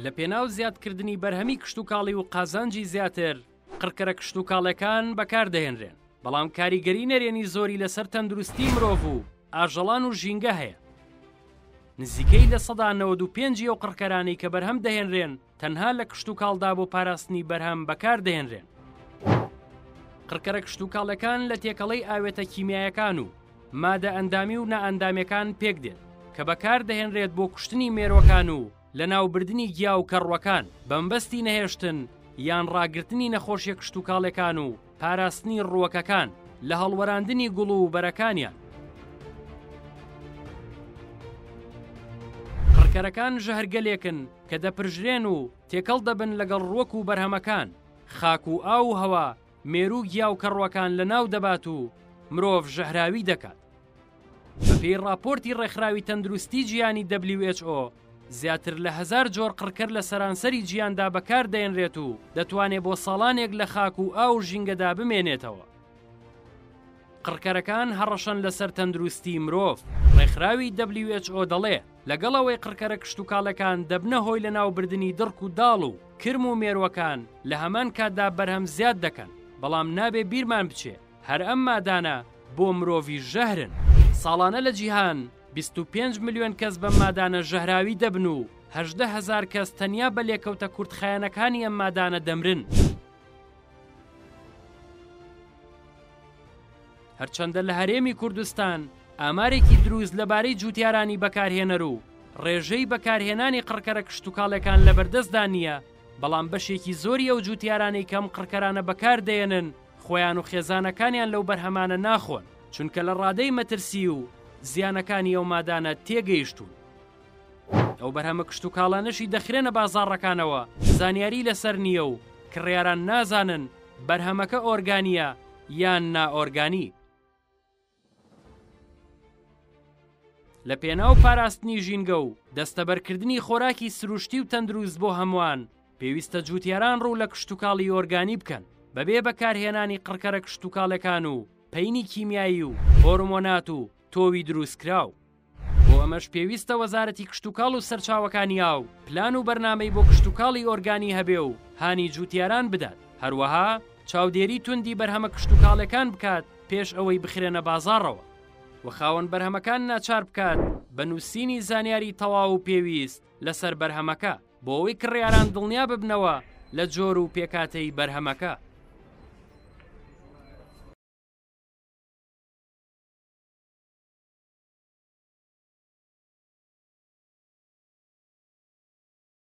لە پێناو زیادکردنی بەرهەمی کشتتوکاڵی و قازانجی زیاتر قڕکەرە کشتتوکاڵەکان بەکاردەهێنرێن، بەڵام کاریگەری نەرێنی زۆری لەسەر تەندروستی مرۆڤ و ئاژەڵان و ژینگە هەیە. نزیکەی لە 95 ئەو قڕکەرانەی کە بەرهەم دەهێنرێن تەنها لە کشتتوکاڵدا بۆ پاراستنی بەرهەم بەکاردەهێنرێن. قڕکەرە کشتتوکاڵەکان لە تێکەڵەی ئاوێتە کیمیایەکان و مادە ئەندامی و نائەندامیەکان پێک دێت کە بەکاردەهێنرێت بۆ کوشتنی مێروەکان و لە ناوبردننی گیا و کەڕوەکان بەمبەستی نەهێشتن یان ڕاگررتنی نەخۆشیە کشتتوکاڵەکان و پاراستنی ڕووەکەکان لە هەڵوەراندنی گوڵ و بەرەکانیان. قڕکەرەکان ژەهرگەلێکن کە دەپرژرێن و تێکەڵ دەبن لەگەڵ ڕووەک و بەرهەمەکان، خاک و ئاو و هەوا، مێروو گیا و کەڕوەکان لە ناو دەبات و مرۆڤ ژەهراوی دەکات. بەپێی ڕاپۆرتی ڕێکخراوی تەندروستی جیهانی WHO زیاتر لە 1000 جۆر قڕکەر لە سەرانسەری جیهاندا بەکاردەهێنرێت و دەتوانێت بۆ ساڵانێک لە خاک و ئاو و ژینگەدا بمێنێتەوە. قڕکەرەکان هەڕەشەن لەسەر تەندروستی مرۆڤ. ڕێکخراوی WHO دەڵێ لەگەڵەوەی قڕکەرە کشتتوکاڵەکان دەبنە هۆی لە ناوبردنی دڕک و داڵ و کرم و مێروەکان لە هەمان کاتدا بەرهەم زیاد دەکەن، بەڵام نابێ بیرمان بچێ هەر ئەم مادانە بۆ مرۆڤی ژەهرن. ساڵانە لە جیهان 25 ملیۆن کەس بەم مادانە ژەهراوی دەبن و 18,000 کەس تەنیا بە لێکەوتە کورتخایەنەکانی ئەم مادانە دەمرن. هەرچەندە لە هەرێمی کوردستان ئامارێکی دروست لەبارەی جوتیارانی بەکارهێنەر و ڕێژەی بەکارهێنانی قڕکەرە کشتتوکاڵەکان لە بەردەستدا نییە، بەڵام بەشێکی زۆری ئەو جوتیارانەی کەم قڕکەرانە بەکاردێنن خۆیان و خێزانەکانیان لەو بەرهەمانە ناخۆن، چونکە لە ڕادەی مەترسی و زیانەکانی ئەو مادانە تێگەیشتون. ئەو بەرهەمە کشتتوکاڵانەشی دەخرێنە بازاڕەکانەوە، زانیاری لەسەر نییە و کڕیاران نازانن بەرهەمەکە ئۆرگانیە یان نائۆرگانی. لە پێناو پاراستنی ژینگە و دەستەبەرکردنی خۆراکی سروشتی و تەندروست بۆ هەمووان پێویستە جوتیاران ڕوو لە کشتتوکاڵی ئۆرگانی بکەن بەبێ بەکارهێنانی قڕکەرە کشتتوکاڵەکان و پەینی کیمیایی و هۆرمۆنات و تۆوی دروستکراو. بۆ ئەمەش پێویستە وەزارەتی کشتتوکاڵ و سەرچاوەکانی ئاو پلان و بەرنامەی بۆ کشتتوکاڵی ئۆرگانی هەبێ و هانی جوتیاران بدات، هەروەها چاودێری توندی بەرهەمە کشتتوکاڵەکان بکات پێش ئەوەی بخرێنە بازاڕەوە و خاوەن بەرهەمەکان ناچار بکات بە نووسینی زانیاری تەواو و پێویست لەسەر بەرهەمەکە بۆ ئەوەی کڕیاران دڵنیا ببنەوە لە جۆر و پێکاتەی بەرهەمەکە.